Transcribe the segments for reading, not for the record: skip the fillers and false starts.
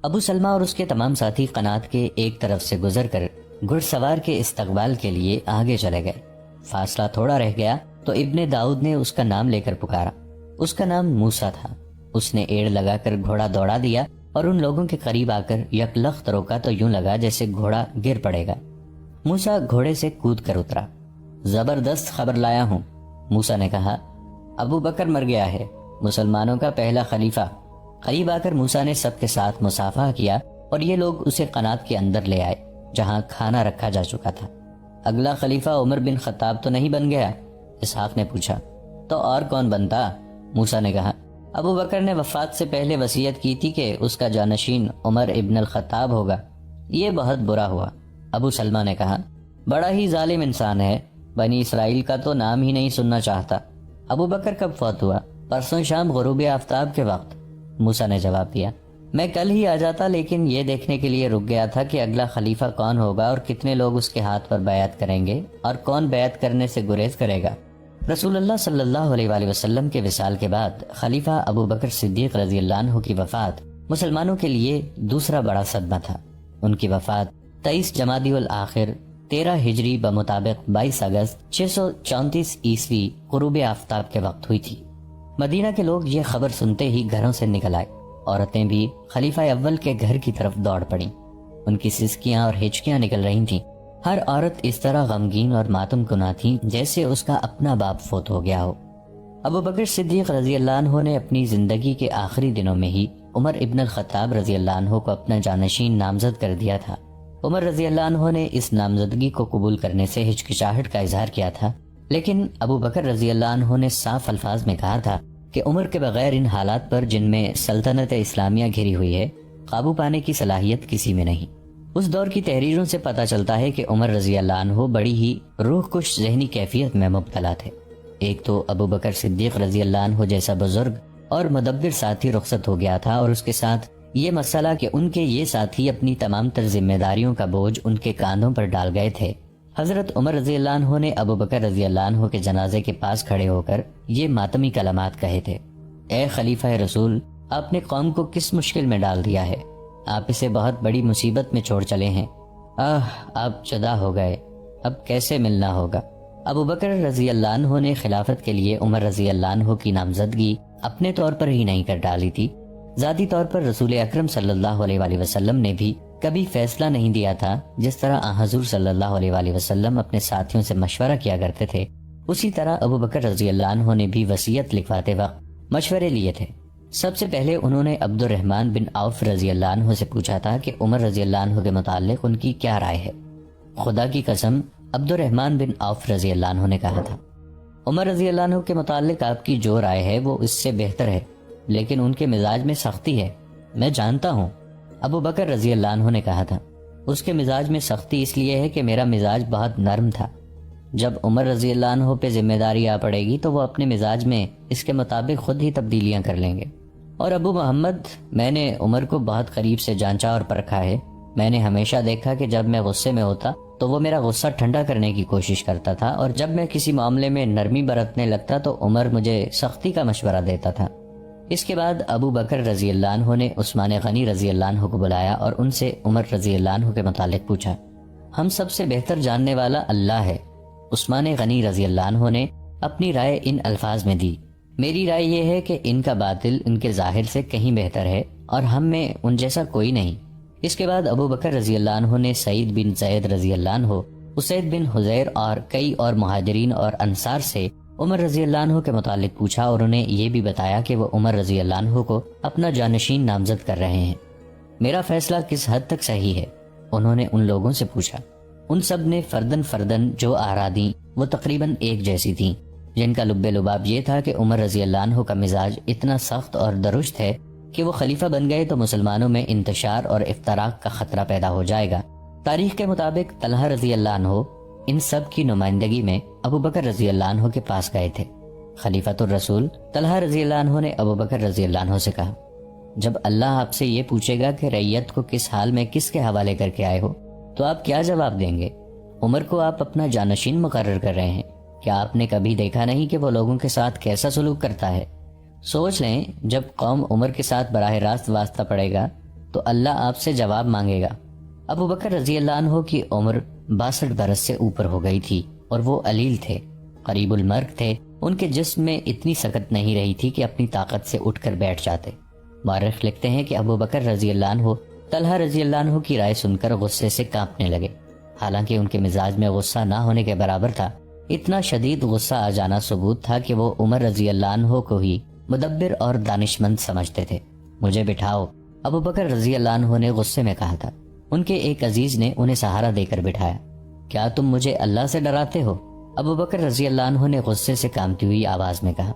ابو سلمہ اور اس کے تمام ساتھی قنات کے ایک طرف سے گزر کر گھڑ سوار کے استقبال کے لیے آگے چلے گئے۔ فاصلہ تھوڑا رہ گیا تو ابن داؤد نے اس کا نام لے کر پکارا۔ اس کا نام موسیٰ تھا۔ اس نے ایڑ لگا کر گھوڑا دوڑا دیا اور ان لوگوں کے قریب آ کر یکلخت روکا تو یوں لگا جیسے گھوڑا گر پڑے گا۔ موسیٰ گھوڑے سے کود کر اترا۔ زبردست خبر لایا ہوں، موسیٰ نے کہا۔ ابو بکر مر گیا ہے، مسلمانوں کا پہلا خلیفہ۔ قریب آ کر موسیٰ نے سب کے ساتھ مصافحہ کیا اور یہ لوگ اسے قنات کے اندر لے آئے جہاں کھانا رکھا جا چکا تھا۔ اگلا خلیفہ عمر بن خطاب تو نہیں بن گیا؟ اسحاق نے پوچھا۔ تو اور کون بنتا؟ موسیٰ نے کہا۔ ابو بکر نے وفات سے پہلے وصیت کی تھی کہ اس کا جانشین عمر ابن الخطاب ہوگا۔ یہ بہت برا ہوا، ابو سلمہ نے کہا۔ بڑا ہی ظالم انسان ہے، بنی اسرائیل کا تو نام ہی نہیں سننا چاہتا۔ ابو بکر کب فوت ہوا؟ پرسوں شام غروب آفتاب کے وقت، موسیٰ نے جواب دیا۔ میں کل ہی آ جاتا، لیکن یہ دیکھنے کے لیے رک گیا تھا کہ اگلا خلیفہ کون ہوگا اور کتنے لوگ اس کے ہاتھ پر بیعت کریں گے اور کون بیعت کرنے سے گریز کرے گا۔ رسول اللہ صلی اللہ علیہ وآلہ وسلم کے وصال کے بعد خلیفہ ابو بکر صدیق رضی اللہ عنہ کی وفات مسلمانوں کے لیے دوسرا بڑا صدمہ تھا۔ ان کی وفات 23 جمادی الآخر 13 ہجری بمطابق 22 اگست 634 عیسوی غروب آفتاب کے وقت ہوئی تھی۔ مدینہ کے لوگ یہ خبر سنتے ہی گھروں سے نکل آئے۔ عورتیں بھی خلیفہ اول کے گھر کی طرف دوڑ پڑیں۔ ان کی سسکیاں اور ہچکیاں نکل رہی تھیں۔ ہر عورت اس طرح غمگین اور ماتم کنا تھی جیسے اس کا اپنا باپ فوت ہو گیا ہو۔ ابو بکر صدیق رضی اللہ عنہ نے اپنی زندگی کے آخری دنوں میں ہی عمر ابن الخطاب رضی اللہ عنہ کو اپنا جانشین نامزد کر دیا تھا۔ عمر رضی اللہ عنہ نے اس نامزدگی کو قبول کرنے سے ہچکچاہٹ کا اظہار کیا تھا، لیکن ابو بکر رضی اللہ عنہ نے صاف الفاظ میں کہا تھا کہ عمر کے بغیر ان حالات پر جن میں سلطنت اسلامیہ گھری ہوئی ہے قابو پانے کی صلاحیت کسی میں نہیں۔ اس دور کی تحریروں سے پتہ چلتا ہے کہ عمر رضی اللہ عنہ بڑی ہی روح کش ذہنی کیفیت میں مبتلا تھے۔ ایک تو ابو بکر صدیق رضی اللہ عنہ جیسا بزرگ اور مدبر ساتھی رخصت ہو گیا تھا، اور اس کے ساتھ یہ مسئلہ کہ ان کے یہ ساتھی اپنی تمام تر ذمہ داریوں کا بوجھ ان کے کاندھوں پر ڈال گئے تھے۔ حضرت عمر رضی اللہ عنہ نے ابو بکر رضی اللہ عنہ کے جنازے کے پاس کھڑے ہو کر یہ ماتمی کلمات کہے تھے۔ اے خلیفہ رسول، آپ نے قوم کو کس مشکل میں ڈال دیا ہے، آپ اسے بہت بڑی مصیبت میں چھوڑ چلے ہیں۔ آپ جدا ہو گئے، اب کیسے ملنا ہوگا۔ ابو بکر رضی اللہ عنہ نے خلافت کے لیے عمر رضی اللہ عنہ کی نامزدگی اپنے طور پر ہی نہیں کر ڈالی تھی، ذاتی طور پر رسول اکرم صلی اللہ علیہ وآلہ وسلم نے بھی کبھی فیصلہ نہیں دیا تھا۔ جس طرح حضور صلی اللہ علیہ وآلہ وسلم اپنے ساتھیوں سے مشورہ کیا کرتے تھے، اسی طرح ابو بکر رضی اللہ عنہ نے بھی وصیت لکھواتے وقت مشورے لیے تھے۔ سب سے پہلے انہوں نے عبد الرحمن بن عوف رضی اللہ عنہ سے پوچھا تھا کہ عمر رضی اللہ عنہ کے متعلق ان کی کیا رائے ہے۔ خدا کی قسم، عبد الرحمن بن عوف رضی اللہ عنہ نے کہا تھا، عمر رضی اللہ عنہ کے متعلق آپ کی جو رائے ہے وہ اس سے بہتر ہے، لیکن ان کے مزاج میں سختی ہے، میں جانتا ہوں۔ ابو بکر رضی اللہ عنہ نے کہا تھا، اس کے مزاج میں سختی اس لیے ہے کہ میرا مزاج بہت نرم تھا۔ جب عمر رضی اللہ عنہ پہ ذمہ داری آ پڑے گی تو وہ اپنے مزاج میں اس کے مطابق خود ہی تبدیلیاں کر لیں گے۔ اور ابو محمد، میں نے عمر کو بہت قریب سے جانچا اور پرکھا ہے۔ میں نے ہمیشہ دیکھا کہ جب میں غصے میں ہوتا تو وہ میرا غصہ ٹھنڈا کرنے کی کوشش کرتا تھا، اور جب میں کسی معاملے میں نرمی برتنے لگتا تو عمر مجھے سختی کا مشورہ دیتا تھا۔ اس کے بعد ابو بکر رضی اللہ عنہ نے عثمان غنی رضی اللہ عنہ کو بلایا اور ان سے عمر رضی اللہ عنہ کے متعلق پوچھا۔ ہم سب سے بہتر جاننے والا اللہ ہے۔ عثمان غنی رضی اللہ عنہ نے اپنی رائے ان الفاظ میں دی، میری رائے یہ ہے کہ ان کا باطل ان کے ظاہر سے کہیں بہتر ہے اور ہم میں ان جیسا کوئی نہیں۔ اس کے بعد ابو بکر رضی اللہ عنہ نے سعید بن زید رضی اللہ عنہ، اسید بن حضیر اور کئی اور مہاجرین اور انصار سے عمر رضی اللہ عنہ کے متعلق پوچھا، اور انہیں یہ بھی بتایا کہ وہ عمر رضی اللہ عنہ کو اپنا جانشین نامزد کر رہے ہیں۔ میرا فیصلہ کس حد تک صحیح ہے؟ انہوں نے ان لوگوں سے پوچھا۔ ان سب نے فردن جو آراء دیں وہ تقریباً ایک جیسی تھیں، جن کا لب لباب یہ تھا کہ عمر رضی اللہ عنہ کا مزاج اتنا سخت اور درست ہے کہ وہ خلیفہ بن گئے تو مسلمانوں میں انتشار اور افتراق کا خطرہ پیدا ہو جائے گا۔ تاریخ کے مطابق طلحہ رضی اللہ عنہ ان سب کی نمائندگی میں ابو بکر رضی اللہ عنہ کے پاس گئے تھے۔ خلیفۃ الرسول طلحہ رضی اللہ عنہ نے ابو بکر رضی اللہ عنہ سے کہا، جب اللہ آپ سے یہ پوچھے گا کہ رعیت کو کس حال میں کس کے حوالے کر کے آئے ہو تو آپ کیا جواب دیں گے؟ عمر کو آپ اپنا جانشین مقرر کر رہے ہیں، کیا آپ نے کبھی دیکھا نہیں کہ وہ لوگوں کے ساتھ کیسا سلوک کرتا ہے؟ سوچ لیں، جب قوم عمر کے ساتھ براہ راست واسطہ پڑے گا تو اللہ آپ سے جواب مانگے گا۔ ابو بکر رضی اللہ عنہ کی عمر 62 برس سے اوپر ہو گئی تھی اور وہ علیل تھے، قریب المرگ تھے۔ ان کے جسم میں اتنی سکت نہیں رہی تھی کہ اپنی طاقت سے اٹھ کر بیٹھ جاتے۔ مورخ لکھتے ہیں کہ ابو بکر رضی اللہ عنہ طلحہ رضی اللہ عنہ کی رائے سن کر غصے سے کانپنے لگے، حالانکہ ان کے مزاج میں غصہ نہ ہونے کے برابر تھا۔ اتنا شدید غصہ آ جانا ثبوت تھا کہ وہ عمر رضی اللہ عنہ کو ہی مدبر اور دانشمند سمجھتے تھے۔ مجھے بٹھاؤ، ابو بکر رضی اللہ عنہ نے غصے میں کہا تھا۔ ان کے ایک عزیز نے انہیں سہارا دے کر بٹھایا۔ کیا تم مجھے اللہ سے ڈراتے ہو؟ ابو بکر رضی اللہ عنہ نے غصے سے کانپتی ہوئی آواز میں کہا،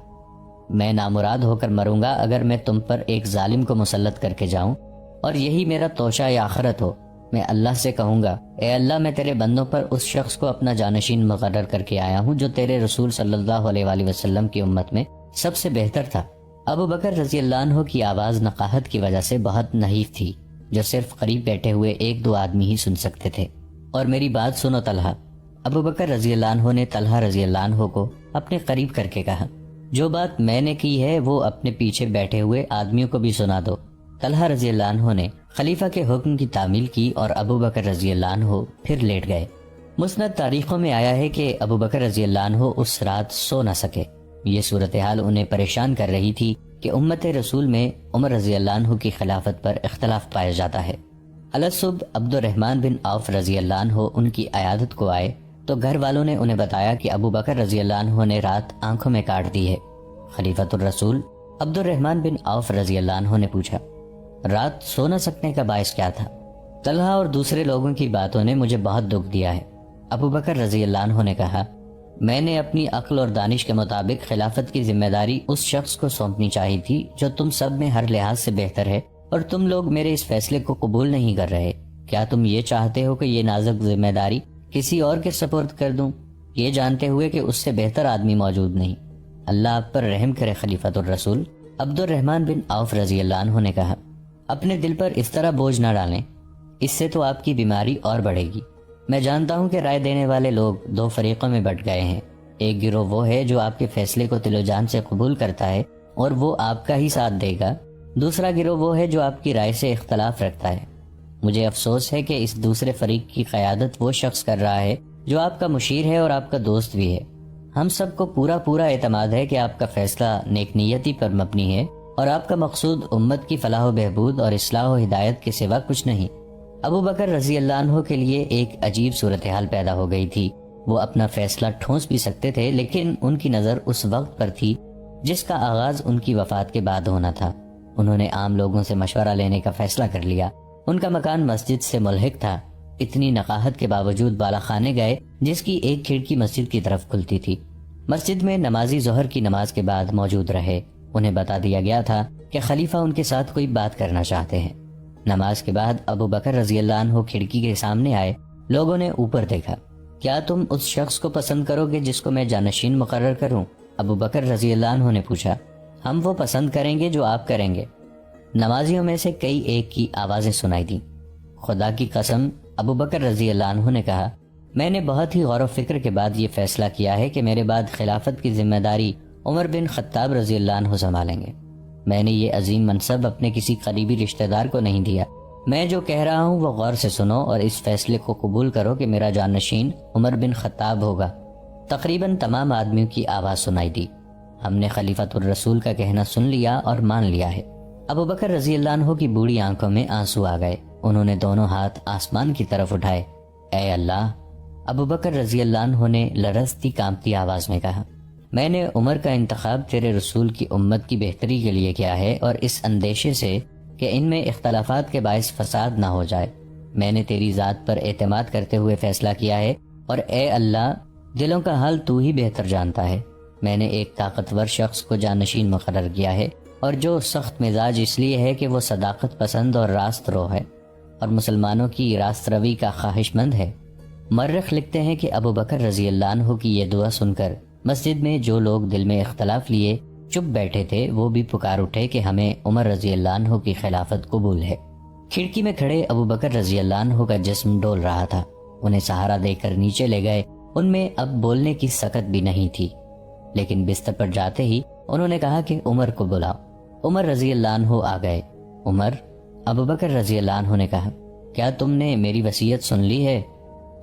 میں نامراد ہو کر مروں گا اگر میں تم پر ایک ظالم کو مسلط کر کے جاؤں اور یہی میرا توشہ یا آخرت ہو۔ میں اللہ سے کہوں گا، اے اللہ، میں تیرے بندوں پر اس شخص کو اپنا جانشین مقرر کر کے آیا ہوں جو تیرے رسول صلی اللہ علیہ وآلہ وسلم کی امت میں سب سے بہتر تھا۔ ابو بکر رضی اللہ عنہ کی آواز نقاہت کی وجہ سے بہت نحیف تھی، جو صرف قریب بیٹھے ہوئے ایک دو آدمی ہی سن سکتے تھے۔ اور میری بات سنو طلحہ۔ ابو بکر رضی اللہ عنہ نے طلحہ رضی اللہ عنہ کو اپنے قریب کر کے کہا، جو بات میں نے کی ہے وہ اپنے پیچھے بیٹھے ہوئے آدمیوں کو بھی سنا دو۔ طلحہ رضی اللہ عنہ نے خلیفہ کے حکم کی تعمیل کی اور ابو بکر رضی اللہ عنہ پھر لیٹ گئے۔ مسند تاریخوں میں آیا ہے کہ ابو بکر رضی اللہ عنہ اس رات سو نہ سکے۔ یہ صورتحال انہیں پریشان کر رہی تھی کہ امت رسول میں عمر رضی اللہ عنہ کی خلافت پر اختلاف پایا جاتا ہے۔ الصبح عبد الرحمن بن عوف رضی اللہ عنہ ان کی عیادت کو آئے تو گھر والوں نے انہیں بتایا کہ ابو بکر رضی اللہ عنہ نے رات آنکھوں میں کاٹ دی ہے۔ خلیفۃ الرسول عبد الرحمن بن عوف رضی اللہ عنہ نے پوچھا، رات سو نہ سکنے کا باعث کیا تھا؟ طلحہ اور دوسرے لوگوں کی باتوں نے مجھے بہت دکھ دیا ہے۔ ابو بکر رضی اللہ عنہ نے کہا، میں نے اپنی عقل اور دانش کے مطابق خلافت کی ذمہ داری اس شخص کو سونپنی چاہی تھی جو تم سب میں ہر لحاظ سے بہتر ہے، اور تم لوگ میرے اس فیصلے کو قبول نہیں کر رہے۔ کیا تم یہ چاہتے ہو کہ یہ نازک ذمہ داری کسی اور کے سپرد کر دوں، یہ جانتے ہوئے کہ اس سے بہتر آدمی موجود نہیں؟ اللہ آپ پر رحم کرے خلیفۃ الرسول۔ عبد الرحمن بن عوف رضی اللہ عنہ نے کہا، اپنے دل پر اس طرح بوجھ نہ ڈالیں، اس سے تو آپ کی بیماری اور بڑھے گی۔ میں جانتا ہوں کہ رائے دینے والے لوگ دو فریقوں میں بٹ گئے ہیں۔ ایک گروہ وہ ہے جو آپ کے فیصلے کو دل و جان سے قبول کرتا ہے اور وہ آپ کا ہی ساتھ دے گا، دوسرا گروہ وہ ہے جو آپ کی رائے سے اختلاف رکھتا ہے۔ مجھے افسوس ہے کہ اس دوسرے فریق کی قیادت وہ شخص کر رہا ہے جو آپ کا مشیر ہے اور آپ کا دوست بھی ہے۔ ہم سب کو پورا اعتماد ہے کہ آپ کا فیصلہ نیک نیتی پر مبنی ہے اور آپ کا مقصود امت کی فلاح و بہبود اور اصلاح و ہدایت کے سوا کچھ نہیں۔ ابو بکر رضی اللہ عنہ کے لیے ایک عجیب صورتحال پیدا ہو گئی تھی۔ وہ اپنا فیصلہ ٹھونس بھی سکتے تھے، لیکن ان کی نظر اس وقت پر تھی جس کا آغاز ان کی وفات کے بعد ہونا تھا۔ انہوں نے عام لوگوں سے مشورہ لینے کا فیصلہ کر لیا۔ ان کا مکان مسجد سے ملحق تھا۔ اتنی نقاہت کے باوجود بالا خانے گئے جس کی ایک کھڑکی مسجد کی طرف کھلتی تھی۔ مسجد میں نمازی ظہر کی نماز کے بعد موجود رہے۔ انہیں بتا دیا گیا تھا کہ خلیفہ ان کے ساتھ کوئی بات کرنا چاہتے ہیں۔ نماز کے بعد ابو بکر رضی اللہ عنہ کھڑکی کے سامنے آئے۔ لوگوں نے اوپر دیکھا۔ کیا تم اس شخص کو پسند کرو گے جس کو میں جانشین مقرر کروں؟ ابو بکر رضی اللہ عنہ نے پوچھا۔ ہم وہ پسند کریں گے جو آپ کریں گے۔ نمازیوں میں سے کئی ایک کی آوازیں سنائی دیں۔ خدا کی قسم، ابو بکر رضی اللہ عنہ نے کہا، میں نے بہت ہی غور و فکر کے بعد یہ فیصلہ کیا ہے کہ میرے بعد خلافت کی ذمہ داری عمر بن خطاب رضی اللہ عنہ سنبھالیں گے۔ میں نے یہ عظیم منصب اپنے کسی قریبی رشتہ دار کو نہیں دیا۔ میں جو کہہ رہا ہوں وہ غور سے سنو اور اس فیصلے کو قبول کرو کہ میرا جانشین عمر بن خطاب ہوگا۔ تقریباً تمام آدمیوں کی آواز سنائی دی۔ ہم نے خلیفۃ الرسول کا کہنا سن لیا اور مان لیا ہے۔ ابو بکر رضی اللہ عنہ کی بوڑھی آنکھوں میں آنسو آ گئے۔ انہوں نے دونوں ہاتھ آسمان کی طرف اٹھائے۔ اے اللہ! ابو بکر رضی اللہ عنہ نے لرزتی کانپتی آواز میں کہا، میں نے عمر کا انتخاب تیرے رسول کی امت کی بہتری کے لیے کیا ہے اور اس اندیشے سے کہ ان میں اختلافات کے باعث فساد نہ ہو جائے۔ میں نے تیری ذات پر اعتماد کرتے ہوئے فیصلہ کیا ہے، اور اے اللہ، دلوں کا حال تو ہی بہتر جانتا ہے۔ میں نے ایک طاقتور شخص کو جانشین مقرر کیا ہے، اور جو سخت مزاج اس لیے ہے کہ وہ صداقت پسند اور راست رو ہے اور مسلمانوں کی راست روی کا خواہش مند ہے۔ مورخ لکھتے ہیں کہ ابو بکر رضی اللہ عنہ کی یہ دعا سن کر مسجد میں جو لوگ دل میں اختلاف لیے چپ بیٹھے تھے وہ بھی پکار اٹھے کہ ہمیں عمر رضی اللہ عنہ کی خلافت قبول ہے۔ کھڑکی میں کھڑے ابو بکر رضی اللہ عنہ کا جسم ڈول رہا تھا۔ انہیں سہارا دے کر نیچے لے گئے۔ ان میں اب بولنے کی سکت بھی نہیں تھی، لیکن بستر پر جاتے ہی انہوں نے کہا کہ عمر کو بلاؤ۔ عمر رضی اللہ عنہ آ گئے۔ عمر، ابو بکر رضی اللہ عنہ نے کہا کیا تم نے میری وصیت سن لی ہے؟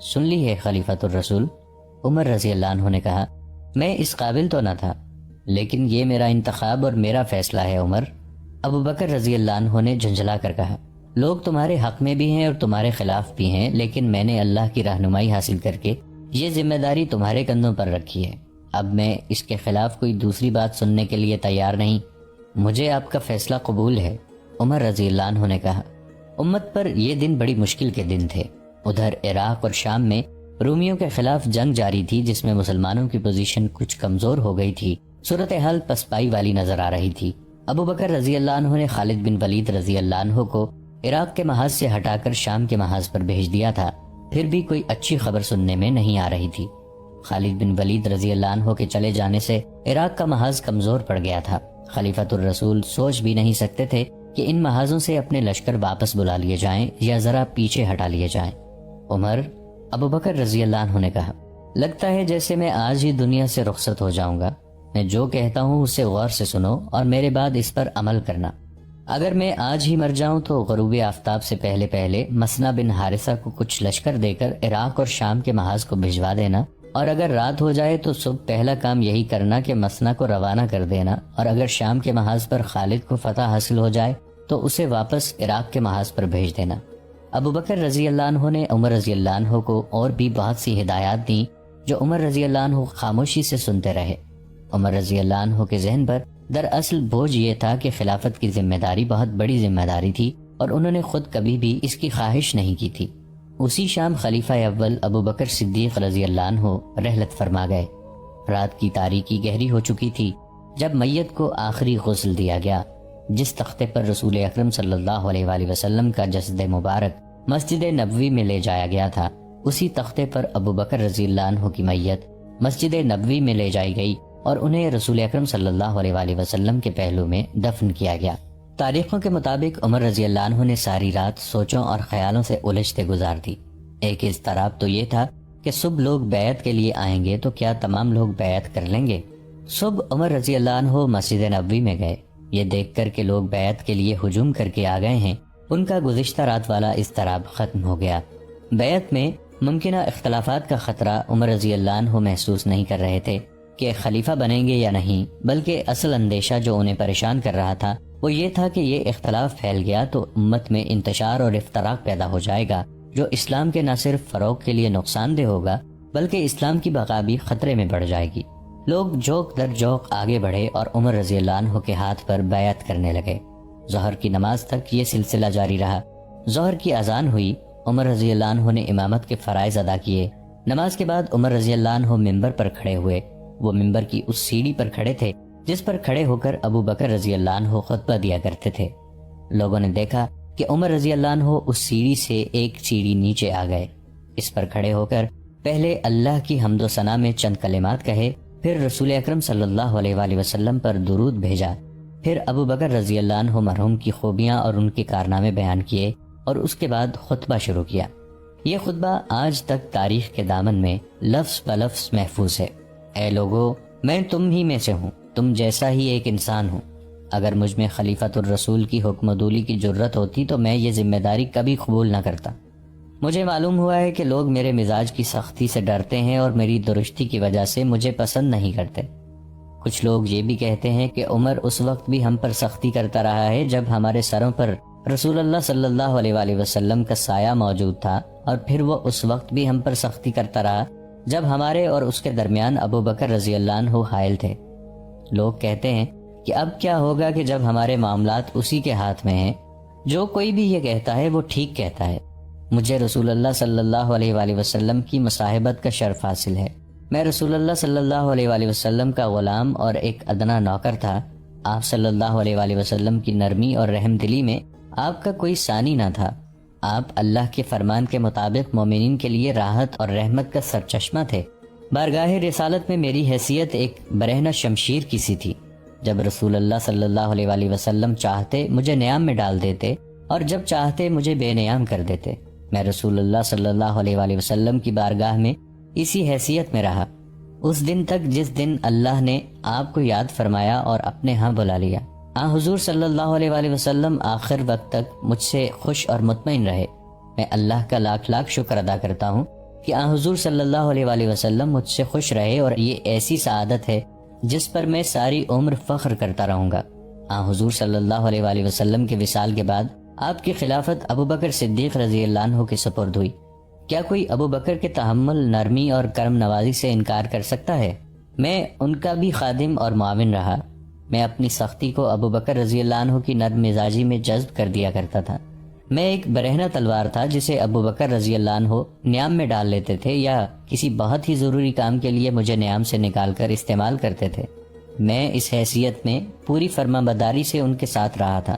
سن لی ہے خلیفۃ الرسول۔ عمر رضی اللہ عنہ نے کہا میں اس قابل تو نہ تھا، لیکن یہ میرا انتخاب اور میرا فیصلہ ہے عمر۔ ابو بکر رضی اللہ عنہ نے جھنجھلا کر کہا لوگ تمہارے حق میں بھی ہیں اور تمہارے خلاف بھی ہیں، لیکن میں نے اللہ کی رہنمائی حاصل کر کے یہ ذمہ داری تمہارے کندھوں پر رکھی ہے، اب میں اس کے خلاف کوئی دوسری بات سننے کے لیے تیار نہیں، مجھے آپ کا فیصلہ قبول ہے۔ عمر رضی اللہ عنہ نے کہا امت پر یہ دن بڑی مشکل کے دن تھے۔ ادھر عراق اور شام میں رومیوں کے خلاف جنگ جاری تھی، جس میں مسلمانوں کی پوزیشن کچھ کمزور ہو گئی تھی، صورتحال پسپائی والی نظر آ رہی تھی۔ ابو بکر رضی اللہ عنہ نے خالد بن ولید رضی اللہ عنہ کو عراق کے محاذ سے ہٹا کر شام کے محاذ پر بھیج دیا تھا، پھر بھی کوئی اچھی خبر سننے میں نہیں آ رہی تھی۔ خالد بن ولید رضی اللہ عنہ کے چلے جانے سے عراق کا محاذ کمزور پڑ گیا تھا۔ خلیفۃ الرسول سوچ بھی نہیں سکتے تھے کہ ان محاذوں سے اپنے لشکر واپس بلا لیے جائیں یا ذرا پیچھے ہٹا لیے جائیں۔ عمر، ابو بکر رضی اللہ عنہ نے کہا لگتا ہے جیسے میں آج ہی دنیا سے رخصت ہو جاؤں گا، میں جو کہتا ہوں اسے غور سے سنو اور میرے بعد اس پر عمل کرنا۔ اگر میں آج ہی مر جاؤں تو غروب آفتاب سے پہلے پہلے مسنا بن حارثہ کو کچھ لشکر دے کر عراق اور شام کے محاذ کو بھجوا دینا، اور اگر رات ہو جائے تو صبح پہلا کام یہی کرنا کہ مسنا کو روانہ کر دینا، اور اگر شام کے محاذ پر خالد کو فتح حاصل ہو جائے تو اسے واپس عراق کے محاذ پر بھیج دینا۔ ابو بکر رضی اللہ عنہ نے عمر رضی اللہ عنہ کو اور بھی بہت سی ہدایات دیں جو عمر رضی اللہ عنہ خاموشی سے سنتے رہے۔ عمر رضی اللہ عنہ کے ذہن پر دراصل بوجھ یہ تھا کہ خلافت کی ذمہ داری بہت بڑی ذمہ داری تھی، اور انہوں نے خود کبھی بھی اس کی خواہش نہیں کی تھی۔ اسی شام خلیفہ اول ابو بکر صدیق رضی اللہ عنہ رحلت فرما گئے۔ رات کی تاریکی گہری ہو چکی تھی جب میت کو آخری غسل دیا گیا۔ جس تختے پر رسول اکرم صلی اللہ علیہ وآلہ وسلم کا جسد مبارک مسجد نبوی میں لے جایا گیا تھا، اسی تختے پر ابو بکر رضی اللہ عنہ کی میت مسجد نبوی میں لے جائی گئی اور انہیں رسول اکرم صلی اللہ علیہ وآلہ وسلم کے پہلو میں دفن کیا گیا۔ تاریخوں کے مطابق عمر رضی اللہ عنہ نے ساری رات سوچوں اور خیالوں سے الجھتے گزار دی۔ ایک اضطراب تو یہ تھا کہ صبح لوگ بیعت کے لیے آئیں گے تو کیا تمام لوگ بیعت کر لیں گے؟ صبح عمر رضی اللہ عنہ مسجد نبوی میں گئے۔ یہ دیکھ کر کہ لوگ بیعت کے لیے ہجوم کر کے آ گئے ہیں، ان کا گزشتہ رات والا اضطراب ختم ہو گیا۔ بیعت میں ممکنہ اختلافات کا خطرہ عمر رضی اللہ عنہ محسوس نہیں کر رہے تھے کہ خلیفہ بنیں گے یا نہیں، بلکہ اصل اندیشہ جو انہیں پریشان کر رہا تھا وہ یہ تھا کہ یہ اختلاف پھیل گیا تو امت میں انتشار اور افتراق پیدا ہو جائے گا، جو اسلام کے نہ صرف فروغ کے لیے نقصان دہ ہوگا بلکہ اسلام کی بقا بھی خطرے میں بڑھ جائے گی۔ لوگ جوک در جوک آگے بڑھے اور عمر رضی اللہ عنہ کے ہاتھ پر بیعت کرنے لگے۔ ظہر کی نماز تک یہ سلسلہ جاری رہا۔ ظہر کی اذان ہوئی، عمر رضی اللہ عنہ نے امامت کے فرائض ادا کیے۔ نماز کے بعد عمر رضی اللہ عنہ ممبر پر کھڑے ہوئے۔ وہ ممبر کی اس سیڑھی پر کھڑے تھے جس پر کھڑے ہو کر ابو بکر رضی اللہ عنہ خطبہ دیا کرتے تھے۔ لوگوں نے دیکھا کہ عمر رضی اللہ عنہ اس سیڑھی سے ایک سیڑھی نیچے آ گئے۔ اس پر کھڑے ہو کر پہلے اللہ کی حمد و ثنا میں چند کلمات کہے، پھر رسول اکرم صلی اللہ علیہ وآلہ وسلم پر درود بھیجا، پھر ابو بکر رضی اللہ عنہ مرحوم کی خوبیاں اور ان کے کارنامے بیان کیے، اور اس کے بعد خطبہ شروع کیا۔ یہ خطبہ آج تک تاریخ کے دامن میں لفظ بلفظ محفوظ ہے۔ اے لوگو، میں تم ہی میں سے ہوں، تم جیسا ہی ایک انسان ہوں۔ اگر مجھ میں خلیفۃ الرسول کی حکم دولی کی جرت ہوتی تو میں یہ ذمہ داری کبھی قبول نہ کرتا۔ مجھے معلوم ہوا ہے کہ لوگ میرے مزاج کی سختی سے ڈرتے ہیں اور میری درستی کی وجہ سے مجھے پسند نہیں کرتے۔ کچھ لوگ یہ بھی کہتے ہیں کہ عمر اس وقت بھی ہم پر سختی کرتا رہا ہے جب ہمارے سروں پر رسول اللہ صلی اللہ علیہ وآلہ وسلم کا سایہ موجود تھا، اور پھر وہ اس وقت بھی ہم پر سختی کرتا رہا جب ہمارے اور اس کے درمیان ابو بکر رضی اللہ عنہ حائل تھے۔ لوگ کہتے ہیں کہ اب کیا ہوگا کہ جب ہمارے معاملات اسی کے ہاتھ میں ہیں۔ جو کوئی بھی یہ کہتا ہے وہ ٹھیک کہتا ہے۔ مجھے رسول اللہ صلی اللہ علیہ وآلہ وسلم کی مصاحبت کا شرف حاصل ہے۔ میں رسول اللہ صلی اللہ علیہ وآلہ وسلم کا غلام اور ایک ادنا نوکر تھا۔ آپ صلی اللہ علیہ وآلہ وسلم کی نرمی اور رحم دلی میں آپ کا کوئی ثانی نہ تھا۔ آپ اللہ کے فرمان کے مطابق مومنین کے لیے راحت اور رحمت کا سرچشمہ تھے۔ بارگاہ رسالت میں میری حیثیت ایک برہنہ شمشیر کی سی تھی۔ جب رسول اللہ صلی اللہ علیہ وآلہ وسلم چاہتے مجھے نیام میں ڈال دیتے اور جب چاہتے مجھے بے نیام کر دیتے۔ میں رسول اللہ صلی اللہ علیہ وآلہ وسلم کی بارگاہ میں اسی حیثیت میں رہا اس دن تک جس دن اللہ نے آپ کو یاد فرمایا اور اپنے ہاں بلا لیا۔ حضور صلی اللہ علیہ وآلہ وسلم آخر وقت تک مجھ سے خوش اور مطمئن رہے۔ میں اللہ کا لاکھ لاکھ شکر ادا کرتا ہوں کہ حضور صلی اللہ علیہ وآلہ وسلم مجھ سے خوش رہے، اور یہ ایسی سعادت ہے جس پر میں ساری عمر فخر کرتا رہوں گا۔ حضور صلی اللہ علیہ وآلہ وسلم کے وصال کے بعد آپ کی خلافت ابو بکر صدیق رضی اللہ عنہ کے سپرد ہوئی۔ کیا کوئی ابو بکر کے تحمل، نرمی اور کرم نوازی سے انکار کر سکتا ہے؟ میں ان کا بھی خادم اور معاون رہا۔ میں اپنی سختی کو ابو بکر رضی اللہ عنہ کی نرم مزاجی میں جذب کر دیا کرتا تھا۔ میں ایک برہنہ تلوار تھا جسے ابو بکر رضی اللہ عنہ نیام میں ڈال لیتے تھے، یا کسی بہت ہی ضروری کام کے لیے مجھے نیام سے نکال کر استعمال کرتے تھے۔ میں اس حیثیت میں پوری فرما برداری سے ان کے ساتھ رہا تھا،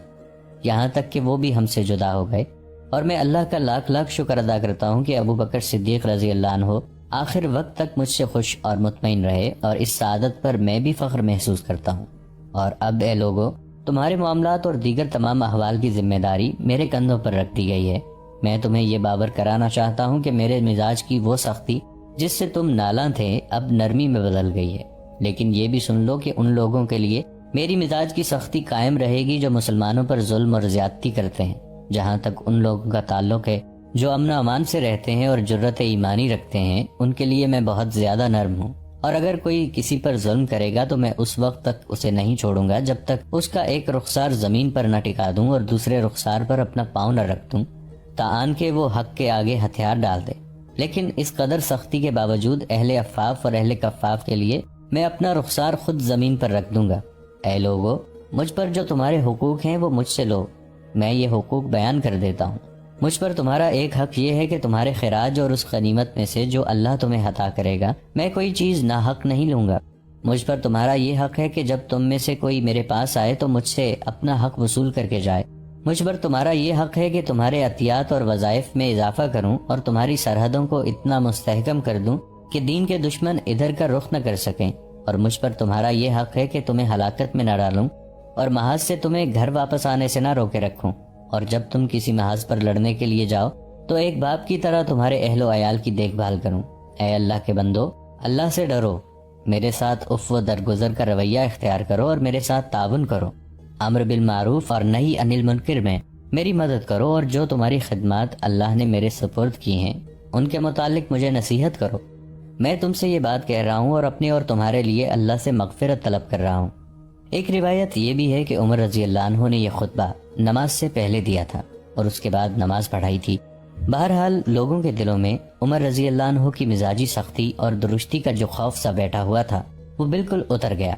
یہاں تک کہ وہ بھی ہم سے جدا ہو گئے، اور میں اللہ کا لاکھ لاکھ شکر ادا کرتا ہوں کہ ابو بکر صدیق رضی اللہ عنہ آخر وقت تک مجھ سے خوش اور مطمئن رہے، اور اس سعادت پر میں بھی فخر محسوس کرتا ہوں۔ اور اب اے لوگو، تمہارے معاملات اور دیگر تمام احوال کی ذمہ داری میرے کندھوں پر رکھ دی گئی ہے۔ میں تمہیں یہ باور کرانا چاہتا ہوں کہ میرے مزاج کی وہ سختی جس سے تم نالاں تھے اب نرمی میں بدل گئی ہے، لیکن یہ بھی سن لو کہ ان لوگوں کے لیے میری مزاج کی سختی قائم رہے گی جو مسلمانوں پر ظلم اور زیادتی کرتے ہیں۔ جہاں تک ان لوگوں کا تعلق ہے جو امن و امان سے رہتے ہیں اور جرت ایمانی رکھتے ہیں، ان کے لیے میں بہت زیادہ نرم ہوں، اور اگر کوئی کسی پر ظلم کرے گا تو میں اس وقت تک اسے نہیں چھوڑوں گا جب تک اس کا ایک رخسار زمین پر نہ ٹکا دوں اور دوسرے رخسار پر اپنا پاؤں نہ رکھ دوں، تاآن کہ وہ حق کے آگے ہتھیار ڈال دے۔ لیکن اس قدر سختی کے باوجود اہل عفاف اور اہل کفاف کے لیے میں اپنا رخسار خود زمین پر رکھ دوں گا۔ اے لوگو، مجھ پر جو تمہارے حقوق ہیں وہ مجھ سے لو، میں یہ حقوق بیان کر دیتا ہوں۔ مجھ پر تمہارا ایک حق یہ ہے کہ تمہارے خراج اور اس غنیمت میں سے جو اللہ تمہیں عطا کرے گا میں کوئی چیز ناحق نہیں لوں گا۔ مجھ پر تمہارا یہ حق ہے کہ جب تم میں سے کوئی میرے پاس آئے تو مجھ سے اپنا حق وصول کر کے جائے۔ مجھ پر تمہارا یہ حق ہے کہ تمہارے عطیات اور وظائف میں اضافہ کروں اور تمہاری سرحدوں کو اتنا مستحکم کر دوں کہ دین کے دشمن ادھر کا رخ نہ کر سکیں، اور مجھ پر تمہارا یہ حق ہے کہ تمہیں ہلاکت میں نہ ڈالوں اور محاذ سے تمہیں گھر واپس آنے سے نہ روکے رکھوں، اور جب تم کسی محاذ پر لڑنے کے لیے جاؤ تو ایک باپ کی طرح تمہارے اہل و عیال کی دیکھ بھال کروں۔ اے اللہ کے بندو، اللہ سے ڈرو، میرے ساتھ عفو و درگزر کا رویہ اختیار کرو اور میرے ساتھ تعاون کرو، امر بالمعروف اور نہی عن المنکر میں میری مدد کرو، اور جو تمہاری خدمات اللہ نے میرے سپرد کی ہیں ان کے متعلق مجھے نصیحت کرو۔ میں تم سے یہ بات کہہ رہا ہوں اور اپنے اور تمہارے لیے اللہ سے مغفرت طلب کر رہا ہوں۔ ایک روایت یہ بھی ہے کہ عمر رضی اللہ عنہ نے یہ خطبہ نماز سے پہلے دیا تھا اور اس کے بعد نماز پڑھائی تھی۔ بہرحال لوگوں کے دلوں میں عمر رضی اللہ عنہ کی مزاجی سختی اور درستی کا جو خوف سا بیٹھا ہوا تھا وہ بالکل اتر گیا۔